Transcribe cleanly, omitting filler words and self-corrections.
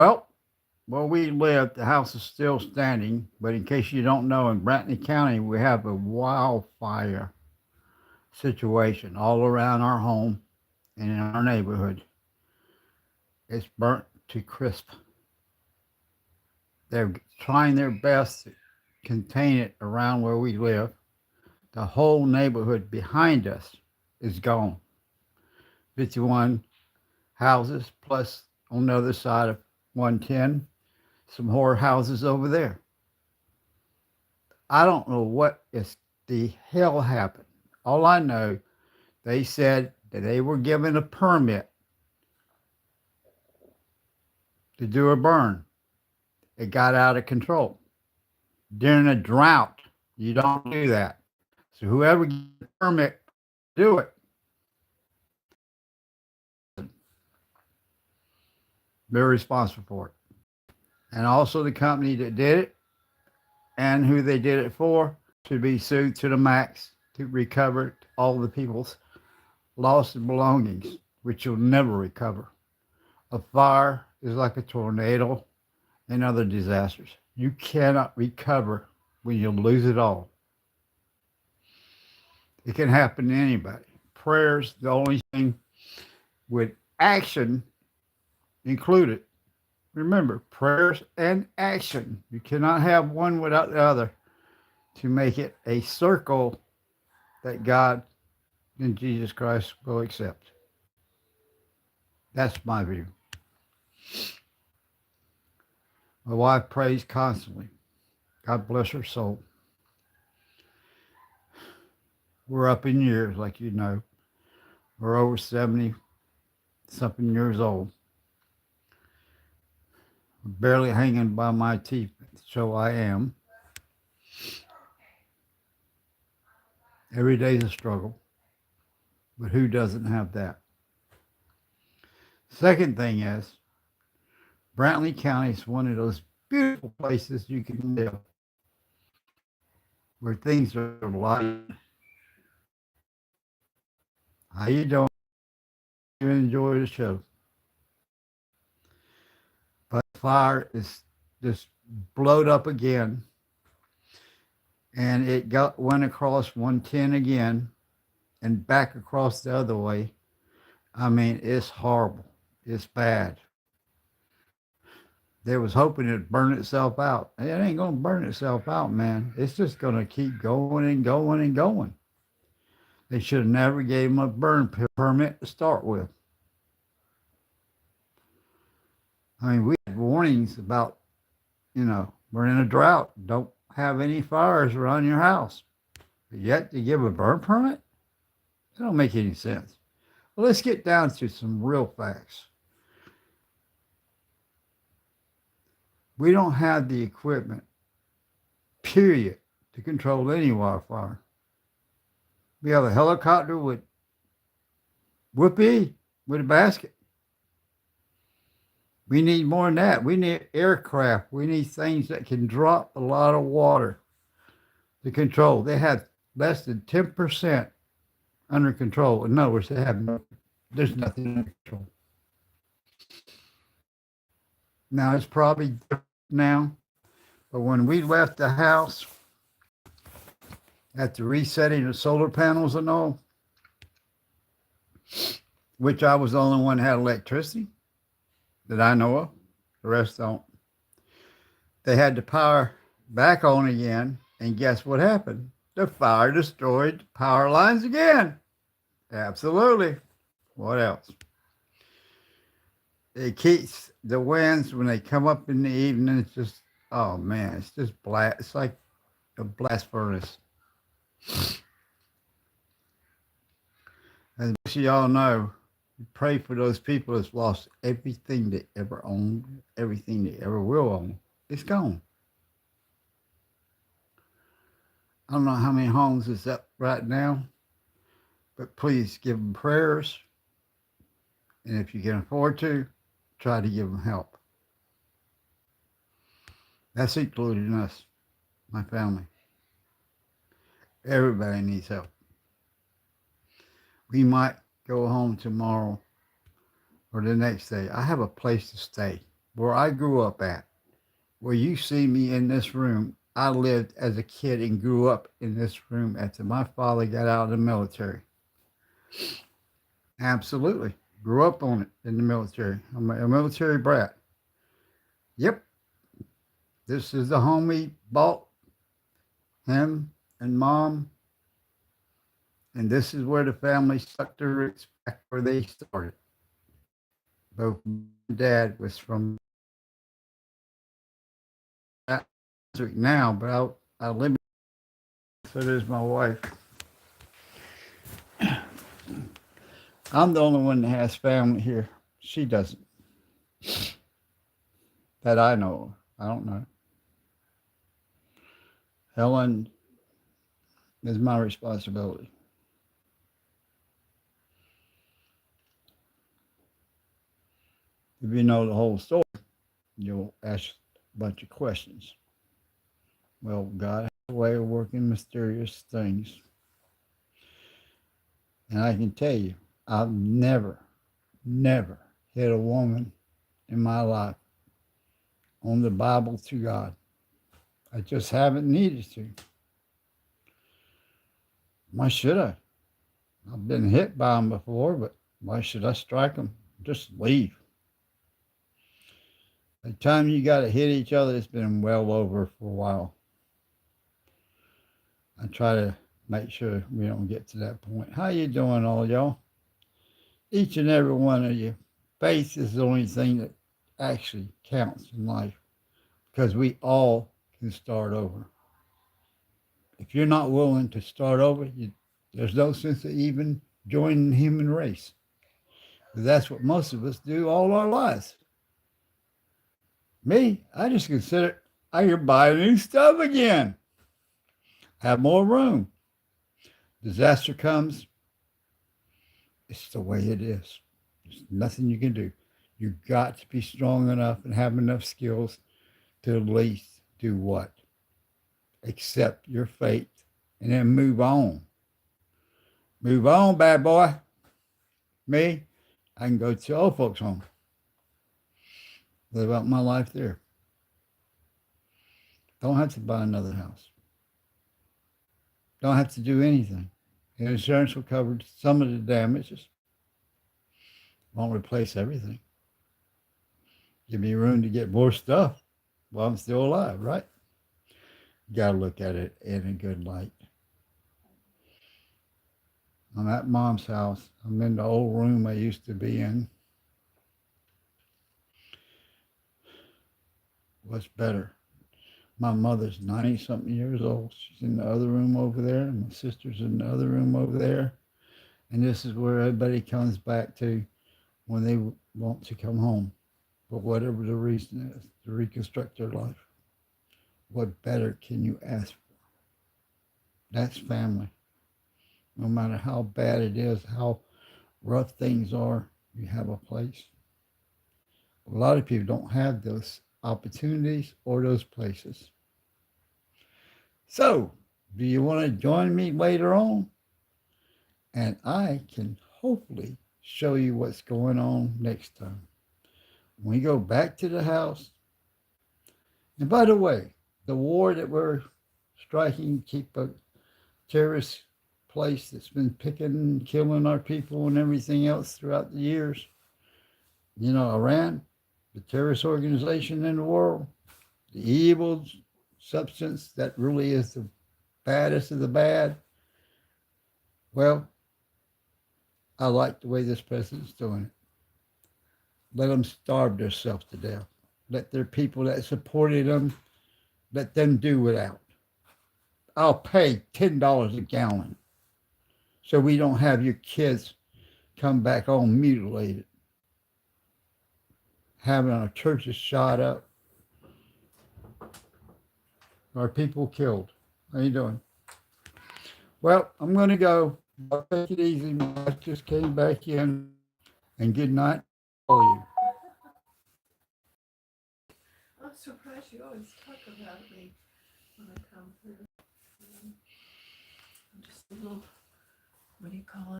Well, where we live, the house is still standing, but in case you don't know, in Brantley County, we have a wildfire situation all around our home and in our neighborhood. It's burnt to crisp. They're trying their best to contain it around where we live. The whole neighborhood behind us is gone. 51 houses, plus on the other side of 110, some more houses over there. I don't know what is the hell happened. All I know, they said that they were given a permit to do a burn. It got out of control. During a drought, you don't do that. So whoever gets the permit, do it. They're responsible for it. And also the company that did it and who they did it for should be sued to the max to recover all the people's lost belongings, which you'll never recover. A fire is like a tornado and other disasters. You cannot recover when you lose it all. It can happen to anybody. Prayer's the only thing with action included. Remember, prayers and action. You cannot have one without the other to make it a circle that God and Jesus Christ will accept. That's my view. My wife prays constantly. God bless her soul. We're up in years, like you know. We're over 70 something years old. I'm barely hanging by my teeth, so I am. Every day is a struggle, but who doesn't have that? Second thing is, Brantley County is one of those beautiful places you can live where things are light. How you doing? You enjoy the show. But fire is just blowed up again, and it went across 110 again and back across the other way. I mean, it's horrible. It's bad. They was hoping it'd burn itself out. It ain't gonna burn itself out, man. It's just gonna keep going and going and going. They should have never gave them a burn permit to start with. I mean, we had warnings about, we're in a drought. Don't have any fires around your house. But yet to give a burn permit? That don't make any sense. Well, let's get down to some real facts. We don't have the equipment, period, to control any wildfire. We have a helicopter with whoopee with a basket. We need more than that. We need aircraft. We need things that can drop a lot of water to control. They have less than 10% under control. In other words, there's nothing under control. Now, it's probably different now, but when we left the house at the resetting of solar panels and all, which I was the only one that had electricity that I know of, the rest don't. They had the power back on again, and guess what happened? The fire destroyed the power lines again. Absolutely. What else? It keeps the winds when they come up in the evening. It's just, oh man, it's just blast. It's like a blast furnace. As most of y'all know, pray for those people that's lost everything they ever owned, everything they ever will own. It's gone. I don't know how many homes is up right now, but please give them prayers. And if you can afford to, try to give them help. That's including us, my family. Everybody needs help. We might go home tomorrow or the next day. I have a place to stay. where I grew up at, where you see me in this room, I lived as a kid and grew up in this room after my father got out of the military. Absolutely. Grew up on it in the military. I'm a military brat. Yep. This is the home we bought, him and mom. And this is where the family stuck their roots back where they started. Both dad was from that now, but I live. So there's my wife. I'm the only one that has family here. She doesn't. That I know of. I don't know. Helen is my responsibility. If you know the whole story, you'll ask a bunch of questions. Well, God has a way of working mysterious things. And I can tell you, I've never hit a woman in my life on the Bible to God. I just haven't needed to. Why should I? I've been hit by them before, but why should I strike them? Just leave. By the time you got to hit each other, it's been well over for a while. I try to make sure we don't get to that point. How you doing, all y'all? Each and every one of you. Faith is the only thing that actually counts in life because we all can start over. If you're not willing to start over, there's no sense of even joining the human race. But that's what most of us do all our lives. Me, I just consider I can buy new stuff again, have more room. Disaster comes, it's the way it is. There's nothing you can do. You've got to be strong enough and have enough skills to at least do what? Accept your fate and then move on. Move on, bad boy. Me, I can go to old folks' home. Live out my life there. Don't have to buy another house. Don't have to do anything. The insurance will cover some of the damages. Won't replace everything. Give me room to get more stuff while I'm still alive, right? You gotta look at it in a good light. I'm at mom's house. I'm in the old room I used to be in. What's better? My mother's 90-something years old. She's in the other room over there, and my sister's in the other room over there. And this is where everybody comes back to when they want to come home, for whatever the reason is, to reconstruct their life. What better can you ask for? That's family. No matter how bad it is, how rough things are, you have a place. A lot of people don't have those opportunities or those places. So, do you want to join me later on? And I can hopefully show you what's going on next time. When we go back to the house, and by the way, the war that we're striking, keep a terrorist place that's been picking and killing our people and everything else throughout the years. You know, Iran, the terrorist organization in the world, the evil substance that really is the baddest of the bad. Well, I like the way this president's doing it. Let them starve themselves to death. Let their people that supported them, let them do without. I'll pay $10 a gallon so we don't have your kids come back all mutilated, having our churches shot up, our people killed. How you doing? Well, I'm going to go. I'll take it easy. My wife just came back in. And good night to all you. I'm surprised you always talk about me when I come through. I'm just a little, what do you call it?